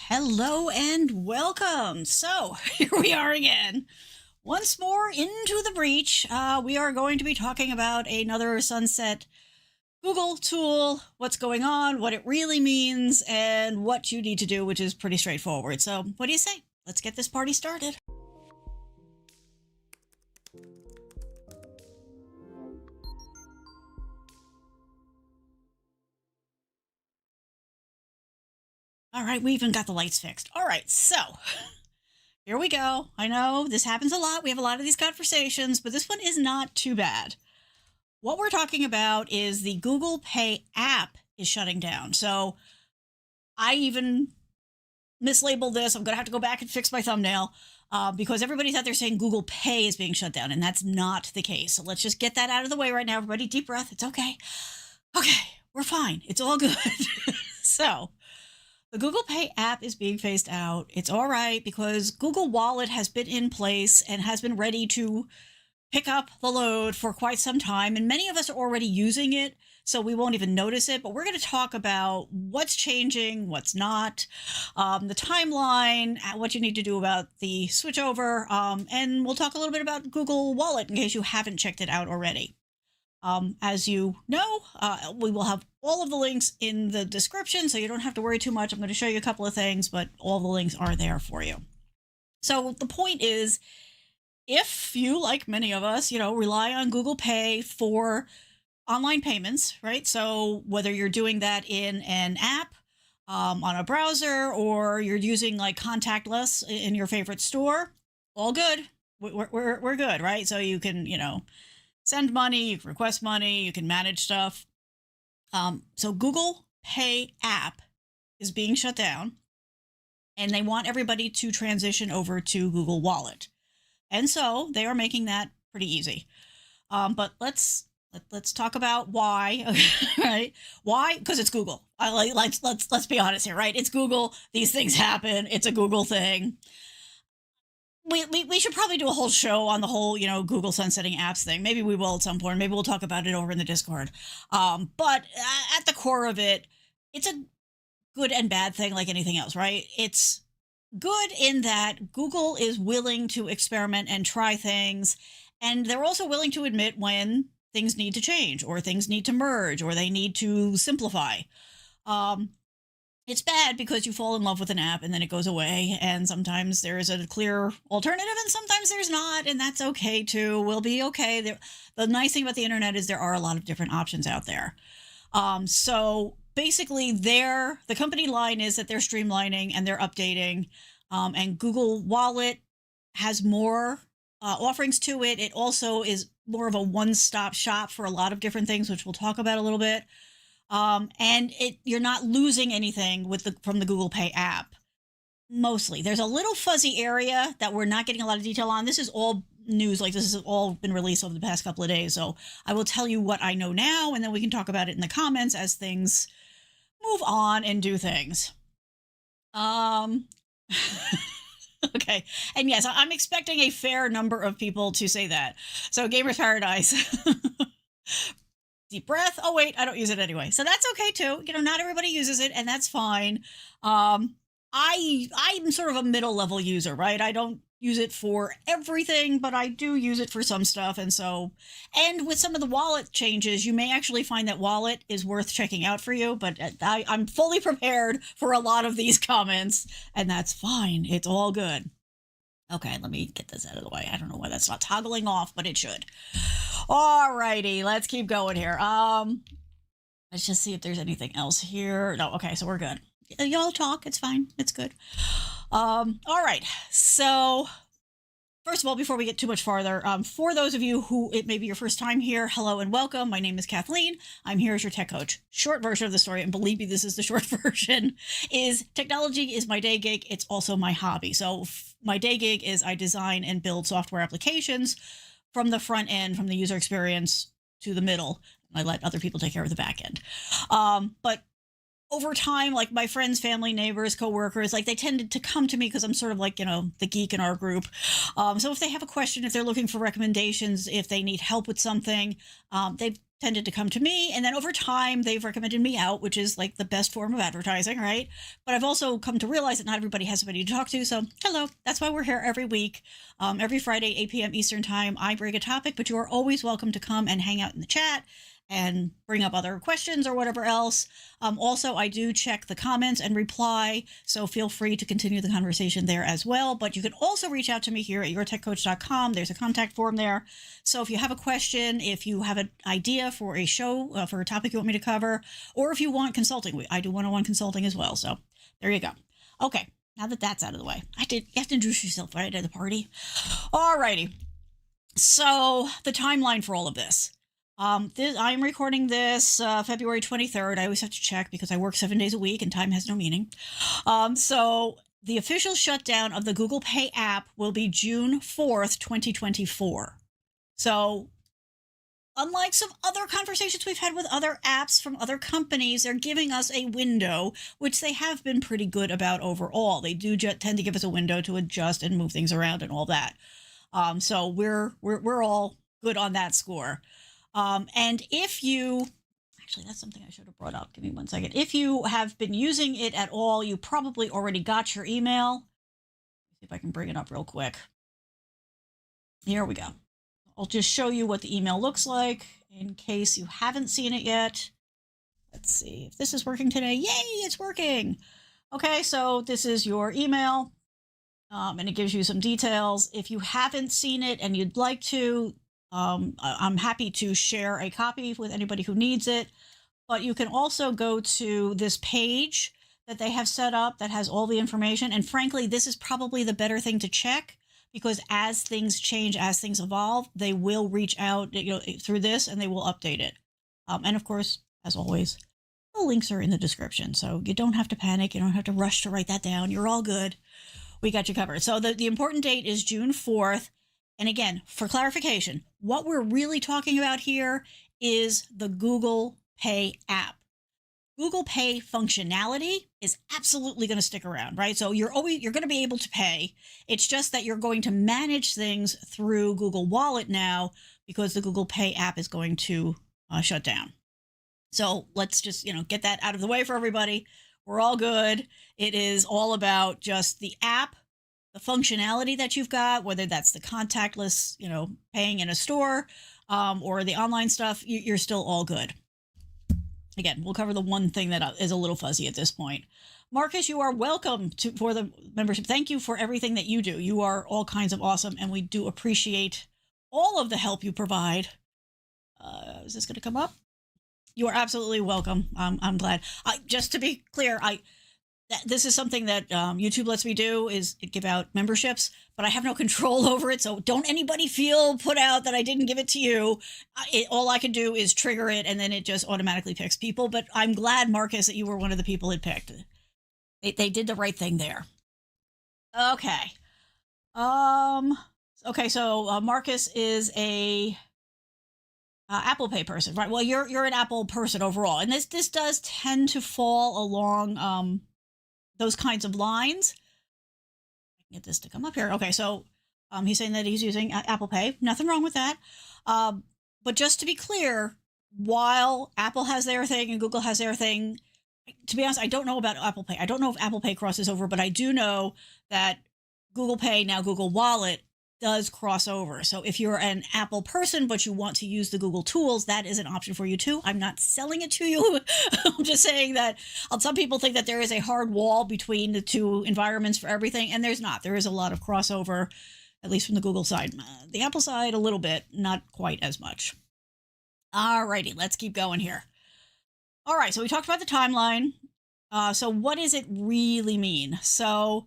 Hello and welcome. So, here we are again. Once more into the breach. We are going to be talking about another sunset Google tool, what's going on, what it really means, and what you need to do, which is pretty straightforward. So, what do you say? Let's get this party started. All right, we even got the lights fixed. All right, so here we go. I know this happens a lot. We have a lot of these conversations, but this one is not too bad. What we're talking about is the Google Pay app is shutting down. So I even mislabeled this. I'm going to have to go back and fix my thumbnail because everybody's out there saying Google Pay is being shut down, and that's not the case. So let's just get that out of the way right now. Everybody, deep breath. It's okay. Okay, we're fine. It's all good. So the Google Pay app is being phased out. It's all right because Google Wallet has been in place and has been ready to pick up the load for quite some time. And many of us are already using it, so we won't even notice it. But we're going to talk about what's changing, what's not, the timeline, what you need to do about the switchover. And we'll talk a little bit about Google Wallet in case you haven't checked it out already. As you know, we will have all of the links in the description, so you don't have to worry too much. I'm going to show you a couple of things, but all the links are there for you. So the point is, if you, like many of us, rely on Google Pay for online payments, right? So whether you're doing that in an app, on a browser, or you're using like contactless in your favorite store, all good. We're good, right? So you can, send money, you can request money, you can manage stuff. So Google Pay app is being shut down, and they want everybody to transition over to Google Wallet. And so they are making that pretty easy. But let's talk about why, right? Why? Because it's Google. Let's be honest here, right? It's Google. These things happen. It's a Google thing. We should probably do a whole show on the whole, Google sunsetting apps thing. Maybe we will at some point. Maybe we'll talk about it over in the Discord. But at the core of it, it's a good and bad thing like anything else, right? It's good in that Google is willing to experiment and try things. And they're also willing to admit when things need to change or things need to merge or they need to simplify. It's bad because you fall in love with an app and then it goes away, and sometimes there is a clear alternative and sometimes there's not, and that's okay too. We'll be okay. The nice thing about the internet is there are a lot of different options out there. So basically the company line is that they're streamlining and they're updating, and Google Wallet has more offerings to it. It also is more of a one-stop shop for a lot of different things, which we'll talk about a little bit. And you're not losing anything from the Google Pay app. Mostly. There's a little fuzzy area that we're not getting a lot of detail on. This is all news. Like, this has all been released over the past couple of days. So I will tell you what I know now, and then we can talk about it in the comments as things move on and do things. Okay. And yes, I'm expecting a fair number of people to say that. So Gamers Paradise. Deep breath. Oh, wait, I don't use it anyway. So that's okay, too. Not everybody uses it, and that's fine. I'm sort of a middle-level user, right? I don't use it for everything, but I do use it for some stuff. And with some of the wallet changes, you may actually find that wallet is worth checking out for you, but I'm fully prepared for a lot of these comments, and that's fine. It's all good. Okay, let me get this out of the way. I don't know why that's not toggling off, but it should. Alrighty, let's keep going here. Let's just see if there's anything else here. No, okay, so we're good. Y'all talk, it's fine, it's good. All right, so first of all, before we get too much farther, for those of you who it may be your first time here, hello and welcome. My name is Kathleen. I'm here as your tech coach. Short version of the story, and believe me, this is the short version, is technology is my day gig. It's also my hobby. So my day gig is I design and build software applications from the front end, from the user experience to the middle. I let other people take care of the back end. But over time, like my friends, family, neighbors, coworkers, like they tended to come to me because I'm sort of like, the geek in our group. So if they have a question, if they're looking for recommendations, if they need help with something, they've tended to come to me, and then over time they've recommended me out, which is like the best form of advertising, right? But I've also come to realize that not everybody has somebody to talk to. So hello, that's why we're here every week. Every Friday, 8 p.m. Eastern time, I bring a topic, but you are always welcome to come and hang out in the chat and bring up other questions or whatever else. Also, I do check the comments and reply, so feel free to continue the conversation there as well. But you can also reach out to me here at yourtechcoach.com. There's a contact form there. So if you have a question, if you have an idea for a show, for a topic you want me to cover, or if you want consulting, I do one-on-one consulting as well. So there you go. Okay, now that that's out of the way, you have to introduce yourself right at the party. Alrighty. So the timeline for all of this. I'm recording this February 23rd. I always have to check because I work 7 days a week and time has no meaning. So the official shutdown of the Google Pay app will be June 4th, 2024. So unlike some other conversations we've had with other apps from other companies, they're giving us a window, which they have been pretty good about overall. They do tend to give us a window to adjust and move things around and all that. So we're all good on that score. And if you, actually, that's something I should have brought up. Give me 1 second. If you have been using it at all, you probably already got your email. See if I can bring it up real quick. Here we go. I'll just show you what the email looks like in case you haven't seen it yet. Let's see if this is working today. Yay, it's working. Okay, so this is your email, and it gives you some details. If you haven't seen it and you'd like to, I'm happy to share a copy with anybody who needs it, but you can also go to this page that they have set up that has all the information. And frankly, this is probably the better thing to check because as things change, as things evolve, they will reach out, through this and they will update it. And of course, as always, the links are in the description. So you don't have to panic. You don't have to rush to write that down. You're all good. We got you covered. So the important date is June 4th. And again, for clarification, what we're really talking about here is the Google Pay app. Google Pay functionality is absolutely going to stick around, right? So you're going to be able to pay. It's just that you're going to manage things through Google Wallet now because the Google Pay app is going to shut down. So let's just, get that out of the way for everybody. We're all good. It is all about just the app, the functionality that you've got, whether that's the contactless, paying in a store, or the online stuff, you're still all good. Again, we'll cover the one thing that is a little fuzzy at this point. Marcus, you are welcome for the membership. Thank you for everything that you do. You are all kinds of awesome, and we do appreciate all of the help you provide. Is this going to come up? You are absolutely welcome. I'm glad. Just to be clear, this is something that YouTube lets me do, is give out memberships, but I have no control over it. So don't anybody feel put out that I didn't give it to you. All I can do is trigger it, and then it just automatically picks people. But I'm glad, Marcus, that you were one of the people it picked. They did the right thing there. Okay. Okay. So Marcus is a Apple Pay person, right? Well, you're an Apple person overall, and this does tend to fall along those kinds of lines. I can get this to come up here. Okay, so he's saying that he's using Apple Pay. Nothing wrong with that. But just to be clear, while Apple has their thing and Google has their thing, to be honest, I don't know about Apple Pay. I don't know if Apple Pay crosses over, but I do know that Google Pay, now Google Wallet, does cross over. So if you're an Apple person, but you want to use the Google tools, that is an option for you too. I'm not selling it to you. I'm just saying that some people think that there is a hard wall between the two environments for everything, and there's not. There is a lot of crossover, at least from the Google side. The Apple side, a little bit, not quite as much. Alrighty, let's keep going here. All right, so we talked about the timeline. So what does it really mean? So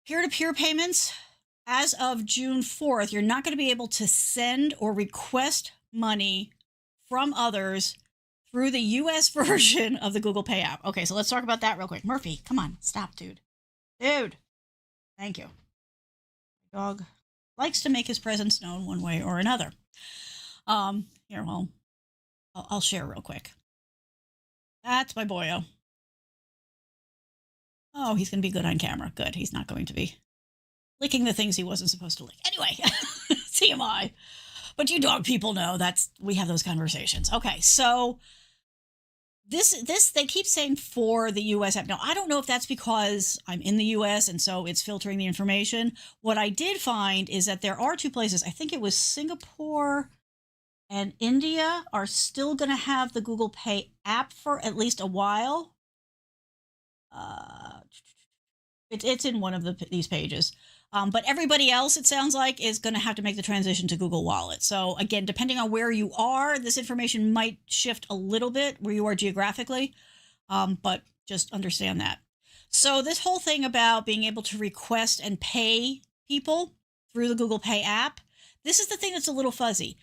peer-to-peer payments, as of June 4th, you're not going to be able to send or request money from others through the US version of the Google Pay app. Okay, so let's talk about that real quick. Murphy, come on, stop, dude. Dude, thank you. Dog likes to make his presence known one way or another. Here, well, I'll share real quick. That's my boyo. Oh, he's going to be good on camera. Good. He's not going to be licking the things he wasn't supposed to lick. Anyway, TMI. But you dog people know we have those conversations. Okay, so this they keep saying for the US app. Now, I don't know if that's because I'm in the US and so it's filtering the information. What I did find is that there are two places. I think it was Singapore and India are still going to have the Google Pay app for at least a while. Uh, it's in one of these pages. But everybody else, it sounds like, is going to have to make the transition to Google Wallet. So again, depending on where you are, this information might shift a little bit where you are geographically, but just understand that. So this whole thing about being able to request and pay people through the Google Pay app, this is the thing that's a little fuzzy.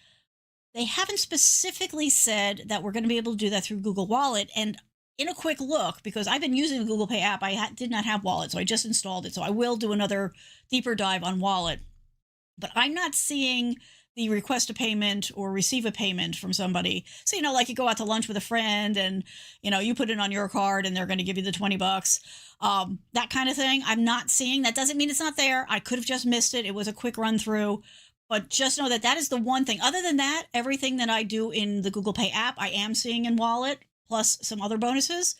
They haven't specifically said that we're going to be able to do that through Google Wallet. And in a quick look, because I've been using the Google Pay app, I did not have Wallet, so I just installed it. So I will do another deeper dive on Wallet. But I'm not seeing the request a payment or receive a payment from somebody. So, like you go out to lunch with a friend and, you put it on your card and they're going to give you the $20. That kind of thing. I'm not seeing. That doesn't mean it's not there. I could have just missed it. It was a quick run through. But just know that is the one thing. Other than that, everything that I do in the Google Pay app, I am seeing in Wallet, plus some other bonuses.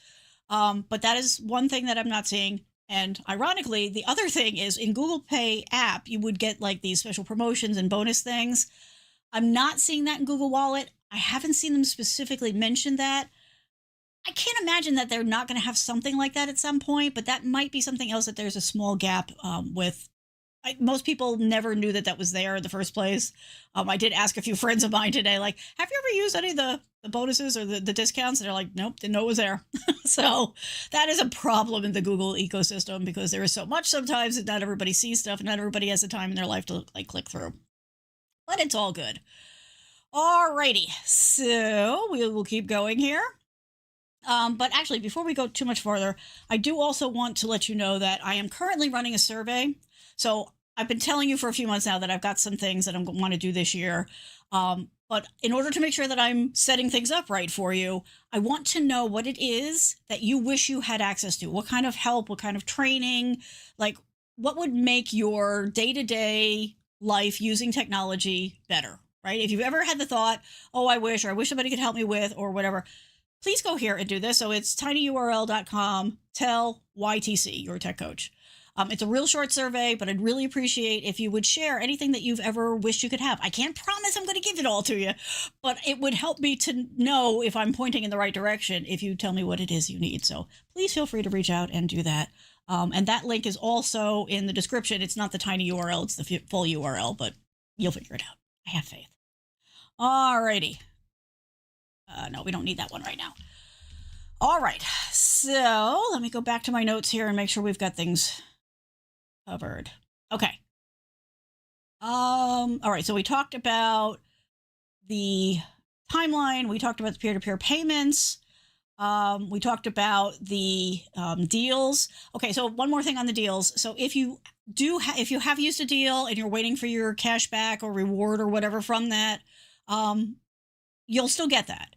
But that is one thing that I'm not seeing. And ironically, the other thing is in Google Pay app, you would get like these special promotions and bonus things. I'm not seeing that in Google Wallet. I haven't seen them specifically mention that. I can't imagine that they're not going to have something like that at some point, but that might be something else that there's a small gap with. Most people never knew that was there in the first place. I did ask a few friends of mine today, like, have you ever used any of the bonuses or the discounts? And they're like, nope, didn't know it was there. So that is a problem in the Google ecosystem because there is so much sometimes that not everybody sees stuff and not everybody has the time in their life to click through. But it's all good. Alrighty, so we will keep going here. But actually, before we go too much farther, I do also want to let you know that I am currently running a survey. So I've been telling you for a few months now that I've got some things that I want to do this year. But in order to make sure that I'm setting things up right for you, I want to know what it is that you wish you had access to. What kind of help, what kind of training, like what would make your day-to-day life using technology better, right? If you've ever had the thought, oh, I wish somebody could help me with, or whatever, please go here and do this. So it's tinyurl.com, tell YTC, your tech coach. It's a real short survey, but I'd really appreciate if you would share anything that you've ever wished you could have. I can't promise I'm going to give it all to you, but it would help me to know if I'm pointing in the right direction if you tell me what it is you need. So please feel free to reach out and do that. And that link is also in the description. It's not the tiny URL, it's the full URL, but you'll figure it out. I have faith. Alrighty. No, we don't need that one right now. All right, so let me go back to my notes here and make sure we've got things covered. Okay. All right, so we talked about the timeline. We talked about the peer-to-peer payments. We talked about the deals. Okay, so one more thing on the deals. So if you if you have used a deal and you're waiting for your cash back or reward or whatever from that, you'll still get that.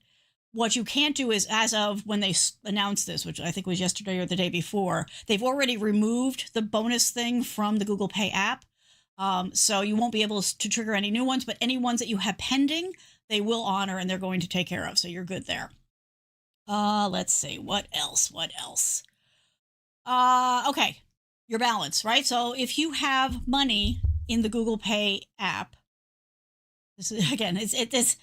What you can't do is, as of when they announced this, which I think was yesterday or the day before, they've already removed the bonus thing from the Google Pay app. So you won't be able to trigger any new ones, but any ones that you have pending, they will honor and they're going to take care of. So you're good there. Let's see. What else? Okay. Your balance, right? So if you have money in the Google Pay app, this is, again, it's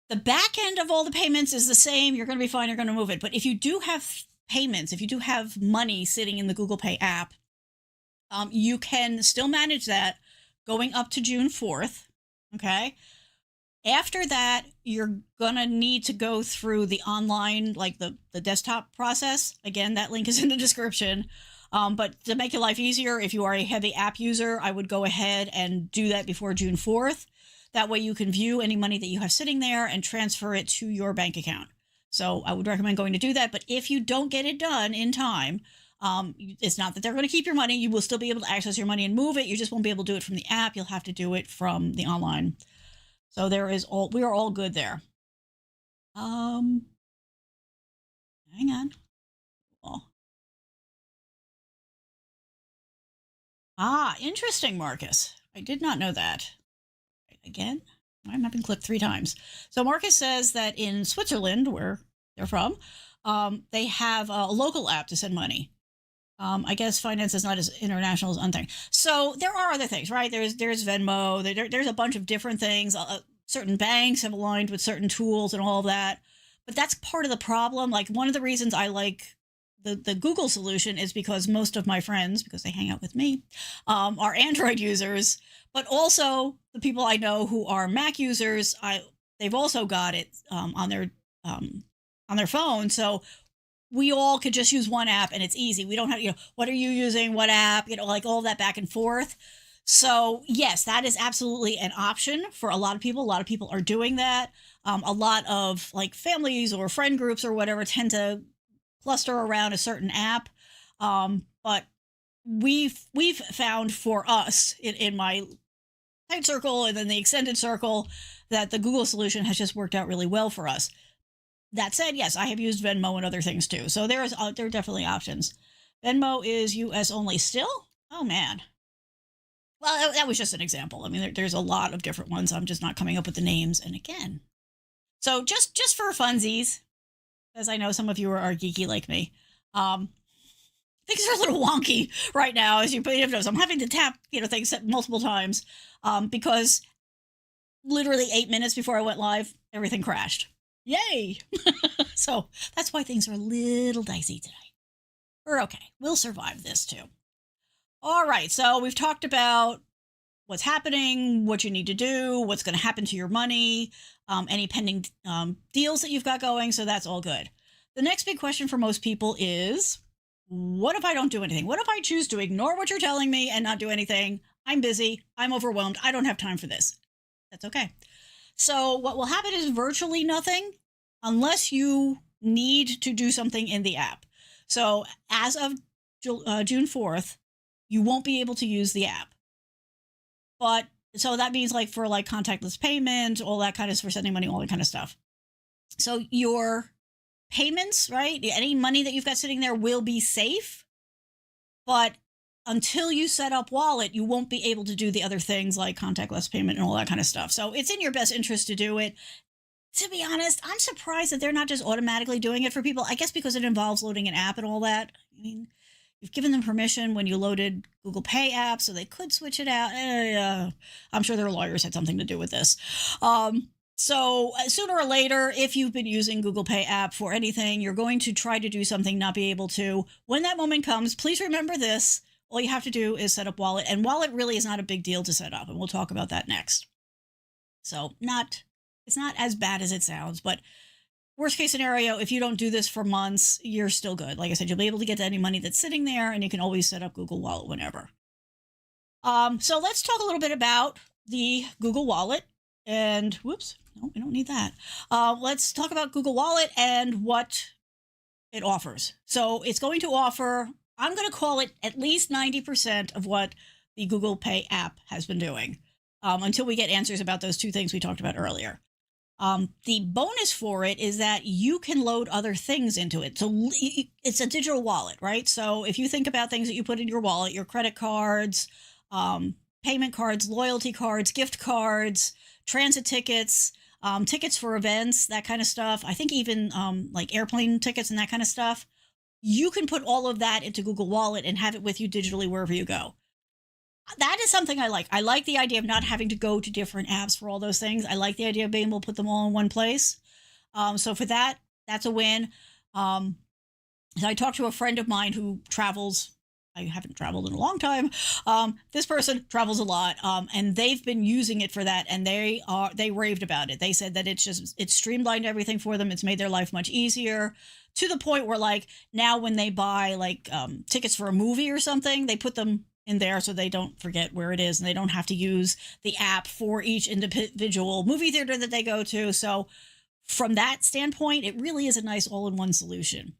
the back end of all the payments is the same. You're going to be fine. You're going to move it. But if you do have payments, if you do have money sitting in the Google Pay app, you can still manage that going up to June 4th. Okay. After that, you're going to need to go through the online, like the desktop process. Again, that link is in the description. But to make your life easier, if you are a heavy app user, I would go ahead and do that before June 4th. That way you can view any money that you have sitting there and transfer it to your bank account. So I would recommend going to do that. But if you don't get it done in time, it's not that they're going to keep your money. You will still be able to access your money and move it. You just won't be able to do it from the app. You'll have to do it from the online. So we are all good there. Hang on. Oh. Interesting, Marcus. I did not know that. Again, I've been clipped 3 times. So Marcus says that in Switzerland, where they're from, they have a local app to send money. I guess finance is not as international as unthing. So there are other things, right? There's Venmo. There's a bunch of different things. Certain banks have aligned with certain tools and all of that. But that's part of the problem. Like one of the reasons I like the Google solution is because most of my friends, because they hang out with me, are Android users. But also the people I know who are Mac users, they've also got it on their phone. So we all could just use one app and it's easy. We don't have, what are you using? What app? Like all that back and forth. So yes, that is absolutely an option for a lot of people. A lot of people are doing that. A lot of like families or friend groups or whatever tend to cluster around a certain app. But we've found for us in my tight circle and then the extended circle that the Google solution has just worked out really well for us. That said, yes, I have used Venmo and other things too. So there are definitely options. Venmo is US only still? Oh, man. Well, that was just an example. I mean, there's a lot of different ones. I'm just not coming up with the names. And again, so just for funsies, as I know some of you are geeky like me, things are a little wonky right now. As you know, so I'm having to tap things multiple times because literally 8 minutes before I went live, everything crashed. Yay! So that's why things are a little dicey today. We're okay. We'll survive this too. All right. So we've talked about what's happening, what you need to do, what's going to happen to your money, any pending deals that you've got going. So that's all good. The next big question for most people is, what if I don't do anything? What if I choose to ignore what you're telling me and not do anything? I'm busy. I'm overwhelmed. I don't have time for this. That's okay. So what will happen is virtually nothing unless you need to do something in the app. So as of June 4th, you won't be able to use the app. But so that means like for like contactless payment, all that kind of for sending money, all that kind of stuff. So your payments, right? Any money that you've got sitting there will be safe. But until you set up wallet, you won't be able to do the other things like contactless payment and all that kind of stuff. So it's in your best interest to do it. To be honest, I'm surprised that they're not just automatically doing it for people. I guess because it involves loading an app and all that. I mean, you've given them permission when you loaded Google Pay app, so they could switch it out. I'm sure their lawyers had something to do with this. So sooner or later, if you've been using Google Pay app for anything, you're going to try to do something, not be able to. When that moment comes, please remember this. All you have to do is set up wallet. And wallet really is not a big deal to set up. And we'll talk about that next. So it's not as bad as it sounds. But worst case scenario, if you don't do this for months, you're still good. Like I said, you'll be able to get to any money that's sitting there. And you can always set up Google Wallet whenever. So let's talk a little bit about the Google Wallet. And whoops, no, we don't need that. Let's talk about Google Wallet and what it offers. So it's going to offer, I'm going to call it at least 90% of what the Google Pay app has been doing until we get answers about those two things we talked about earlier. The bonus for it is that you can load other things into it. So it's a digital wallet, right? So if you think about things that you put in your wallet, your credit cards, payment cards, loyalty cards, gift cards, transit tickets, tickets for events, that kind of stuff. I think even like airplane tickets and that kind of stuff. You can put all of that into Google Wallet and have it with you digitally wherever you go. That is something I like. I like the idea of not having to go to different apps for all those things. I like the idea of being able to put them all in one place. So for that, that's a win. I talked to a friend of mine who travels. I haven't traveled in a long time. This person travels a lot, and they've been using it for that, and they raved about it. They said that it's streamlined everything for them. It's made their life much easier, to the point where like now when they buy like tickets for a movie or something, they put them in there so they don't forget where it is, and they don't have to use the app for each individual movie theater that they go to. So from that standpoint, it really is a nice all-in-one solution.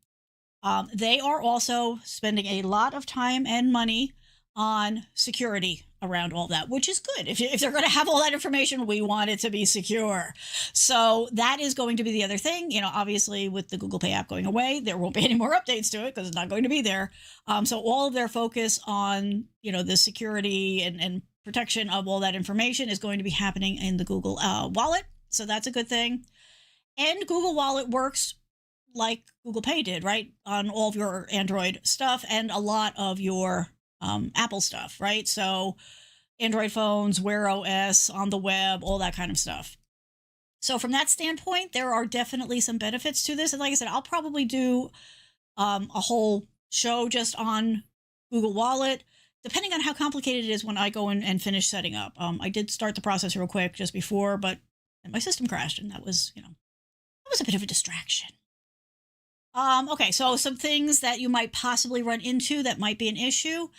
They are also spending a lot of time and money on security around all that, which is good. If they're going to have all that information, we want it to be secure. So that is going to be the other thing. Obviously with the Google Pay app going away, there won't be any more updates to it because it's not going to be there. So all of their focus on, the security and protection of all that information is going to be happening in the Google Wallet. So that's a good thing. And Google Wallet works like Google Pay did, right? On all of your Android stuff and a lot of your Apple stuff, right? So Android phones, Wear OS, on the web, all that kind of stuff. So from that standpoint, there are definitely some benefits to this. And like I said, I'll probably do a whole show just on Google Wallet, depending on how complicated it is when I go in and finish setting up. I did start the process real quick just before, but my system crashed, and that was, that was a bit of a distraction. Okay, so some things that you might possibly run into that might be an issue.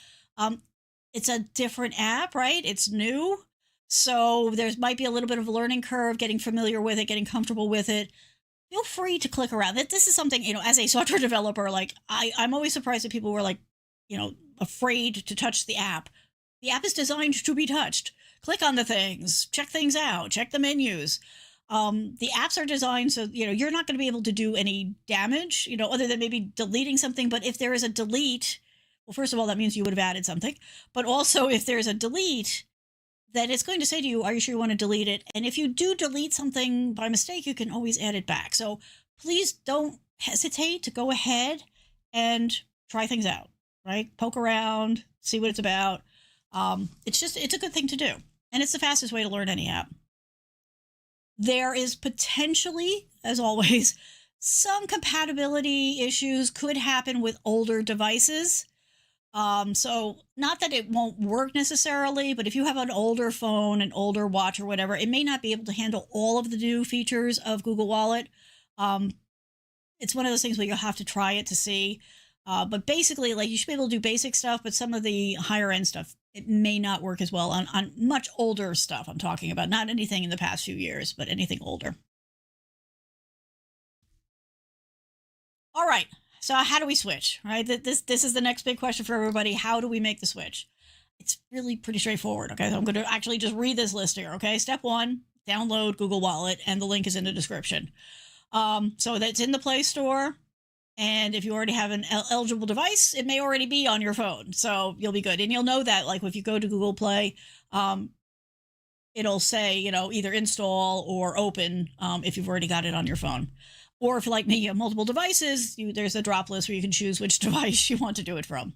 It's a different app, right? It's new. So there might be a little bit of a learning curve, getting familiar with it, getting comfortable with it. Feel free to click around. This is something, as a software developer, like I'm always surprised that people were like, afraid to touch the app. The app is designed to be touched. Click on the things, check things out, check the menus. The apps are designed so, you're not going to be able to do any damage, other than maybe deleting something. But if there is a delete, well, first of all, that means you would have added something. But also, if there's a delete, then it's going to say to you, are you sure you want to delete it? And if you do delete something by mistake, you can always add it back. So please don't hesitate to go ahead and try things out, right? Poke around, see what it's about. It's a good thing to do. And it's the fastest way to learn any app. There is potentially, as always, some compatibility issues could happen with older devices. So not that it won't work necessarily, but if you have an older phone, an older watch or whatever, it may not be able to handle all of the new features of Google Wallet. It's one of those things where you'll have to try it to see. But basically, like, you should be able to do basic stuff, but some of the higher end stuff, it may not work as well on much older stuff. I'm talking about not anything in the past few years, but anything older. All right. So how do we switch, right? This is the next big question for everybody. How do we make the switch? It's really pretty straightforward. Okay. So I'm going to actually just read this list here. Okay. Step 1, download Google Wallet, and the link is in the description. So that's in the Play Store. And if you already have an eligible device, it may already be on your phone. So you'll be good. And you'll know that, like, if you go to Google Play, it'll say, either install or open if you've already got it on your phone. Or if, like me, you have multiple devices, there's a drop list where you can choose which device you want to do it from.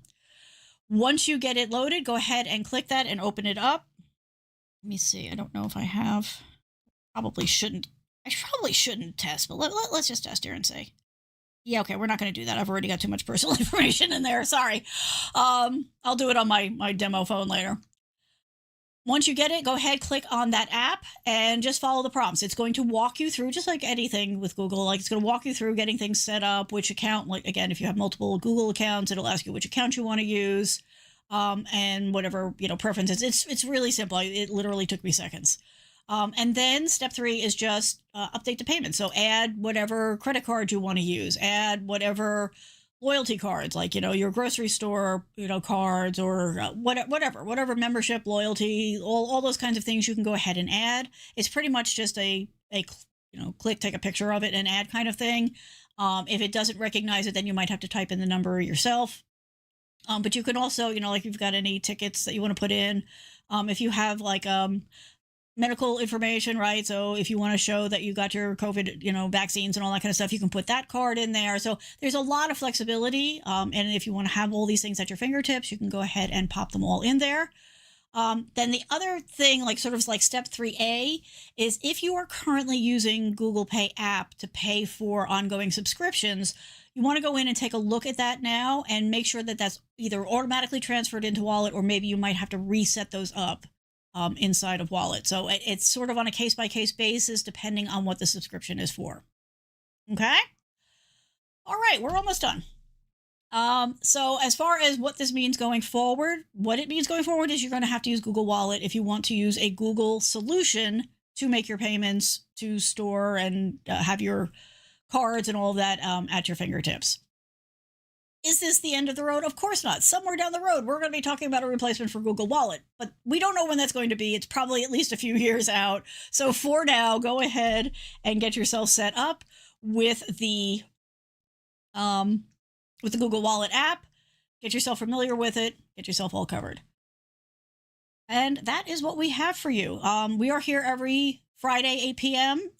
Once you get it loaded, go ahead and click that and open it up. Let me see. I don't know if I have. Probably shouldn't. I probably shouldn't test, but let's just test here and say. Yeah, okay, we're not going to do that. I've already got too much personal information in there. Sorry. I'll do it on my demo phone later. Once you get it, go ahead, click on that app, and just follow the prompts. It's going to walk you through, just like anything with Google, like, it's going to walk you through getting things set up, which account, like, again, if you have multiple Google accounts, it'll ask you which account you want to use, and whatever, preferences. It's really simple. It literally took me seconds. And then step 3 is just update the payment. So add whatever credit card you want to use, add whatever loyalty cards, like, your grocery store, cards, or whatever membership, loyalty, all those kinds of things you can go ahead and add. It's pretty much just a click, take a picture of it and add kind of thing. If it doesn't recognize it, then you might have to type in the number yourself. But you can also, like, if you've got any tickets that you want to put in, if you have like, medical information, right? So if you want to show that you got your COVID, vaccines and all that kind of stuff, you can put that card in there. So there's a lot of flexibility. And if you want to have all these things at your fingertips, you can go ahead and pop them all in there. Then the other thing, like, sort of like step 3A, is if you are currently using Google Pay app to pay for ongoing subscriptions, you want to go in and take a look at that now and make sure that that's either automatically transferred into Wallet, or maybe you might have to reset those up inside of Wallet. So it's sort of on a case-by-case basis, depending on what the subscription is for. Okay? All right, we're almost done. So as far as what this means going forward, what it means going forward is you're going to have to use Google Wallet if you want to use a Google solution to make your payments, to store and have your cards and all of that at your fingertips. Is this the end of the road? Of course not. Somewhere down the road, we're going to be talking about a replacement for Google Wallet, but we don't know when that's going to be. It's probably at least a few years out. So for now, go ahead and get yourself set up with the Google Wallet app. Get yourself familiar with it. Get yourself all covered. And that is what we have for you. We are here every Friday, 8 p.m.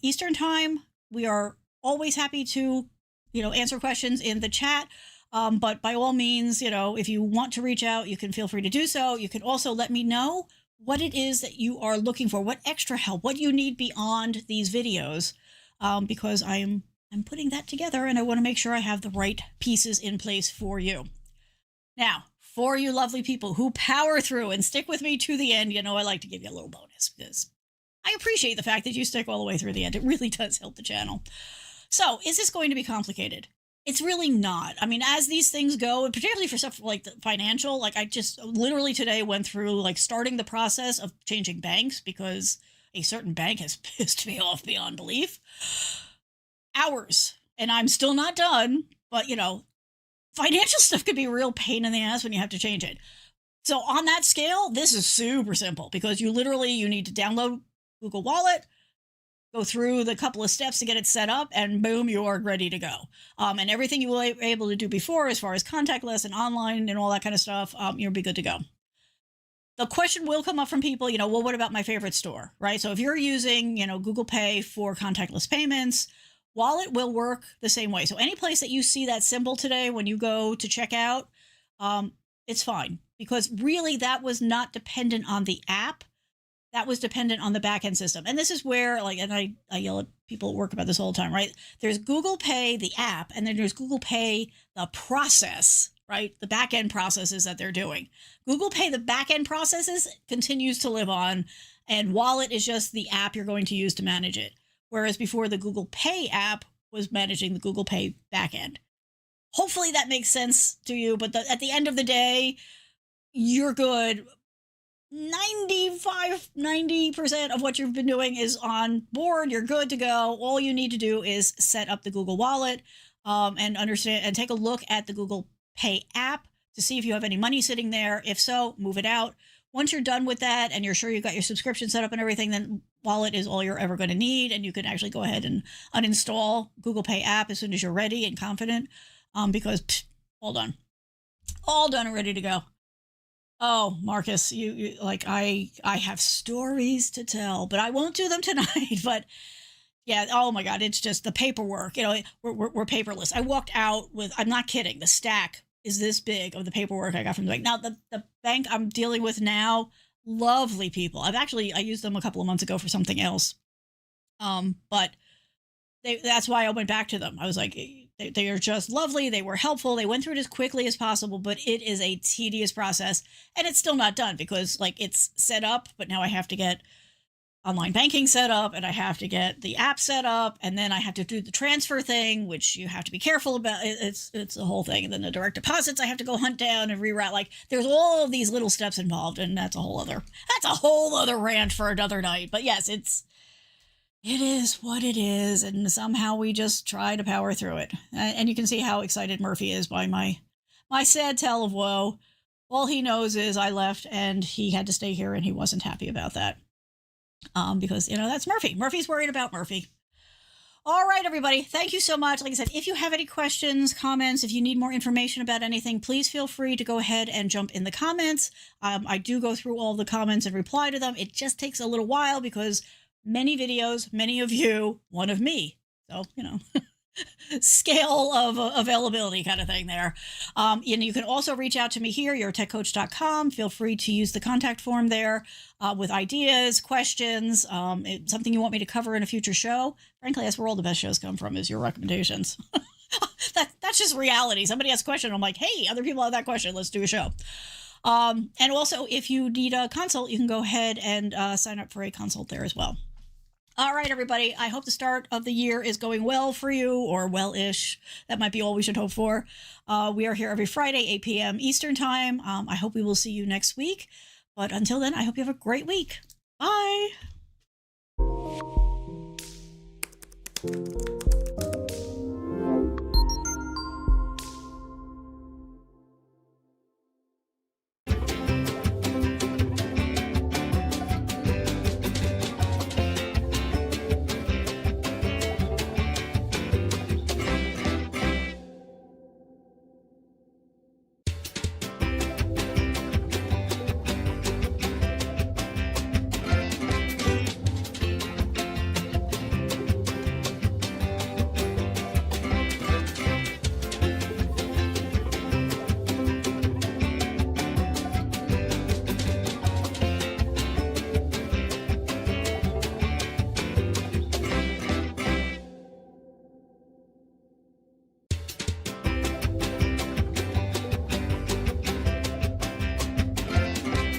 Eastern Time. We are always happy to, answer questions in the chat. But by all means, if you want to reach out, you can feel free to do so. You can also let me know what it is that you are looking for, what extra help, what you need beyond these videos, because I'm putting that together and I want to make sure I have the right pieces in place for you. Now, for you lovely people who power through and stick with me to the end, I like to give you a little bonus because I appreciate the fact that you stick all the way through the end. It really does help the channel. So, is this going to be complicated? It's really not. I mean, as these things go, and particularly for stuff like the financial, like I just literally today went through like starting the process of changing banks because a certain bank has pissed me off beyond belief. Hours. And I'm still not done, but financial stuff could be a real pain in the ass when you have to change it. So on that scale, this is super simple because you need to download Google Wallet, go through the couple of steps to get it set up, and boom, you are ready to go. And everything you were able to do before, as far as contactless and online and all that kind of stuff, you'll be good to go. The question will come up from people, well, what about my favorite store, right? So if you're using, Google Pay for contactless payments, Wallet will work the same way. So any place that you see that symbol today when you go to check out, it's fine because really that was not dependent on the app. That was dependent on the backend system. And this is where, and I yell at people at work about this all the time, right? There's Google Pay, the app, and then there's Google Pay, the process, right? The backend processes that they're doing. Google Pay, the backend processes, continues to live on, and Wallet is just the app you're going to use to manage it. Whereas before, the Google Pay app was managing the Google Pay backend. Hopefully that makes sense to you, but at the end of the day, you're good. 90% of what you've been doing is on board. You're good to go. All you need to do is set up the Google Wallet and understand and take a look at the Google Pay app to see if you have any money sitting there. If so, move it out. Once you're done with that and you're sure you've got your subscription set up and everything, then Wallet is all you're ever going to need. And you can actually go ahead and uninstall Google Pay app as soon as you're ready and confident because all done and ready to go. Oh, Marcus, you I have stories to tell, but I won't do them tonight. But yeah, oh my God, it's just the paperwork. We're paperless. I walked out with, I'm not kidding, the stack is this big of the paperwork I got from the bank. Now, the bank I'm dealing with now, lovely people. I used them a couple of months ago for something else. But that's why I went back to them. I was like, they are just lovely. They were helpful. They went through it as quickly as possible, but it is a tedious process and it's still not done because it's set up, but now I have to get online banking set up and I have to get the app set up and then I have to do the transfer thing, which you have to be careful about. It's a whole thing. And then the direct deposits I have to go hunt down and reroute. There's all of these little steps involved and that's a whole other rant for another night. But yes, it is what it is. And somehow we just try to power through it. And you can see how excited Murphy is by my sad tale of woe. All he knows is I left and he had to stay here and he wasn't happy about that. Because, that's Murphy. Murphy's worried about Murphy. All right, everybody. Thank you so much. Like I said, if you have any questions, comments, if you need more information about anything, please feel free to go ahead and jump in the comments. I do go through all the comments and reply to them. It just takes a little while because many videos, many of you, one of me. So, scale of availability kind of thing there. And you can also reach out to me here, yourtechcoach.com. Feel free to use the contact form there with ideas, questions, something you want me to cover in a future show. Frankly, that's where all the best shows come from, is your recommendations. That's just reality. Somebody asks a question, I'm like, hey, other people have that question. Let's do a show. And also, if you need a consult, you can go ahead and sign up for a consult there as well. All right, everybody. I hope the start of the year is going well for you, or well-ish. That might be all we should hope for. We are here every Friday, 8 p.m. Eastern Time. I hope we will see you next week. But until then, I hope you have a great week. Bye.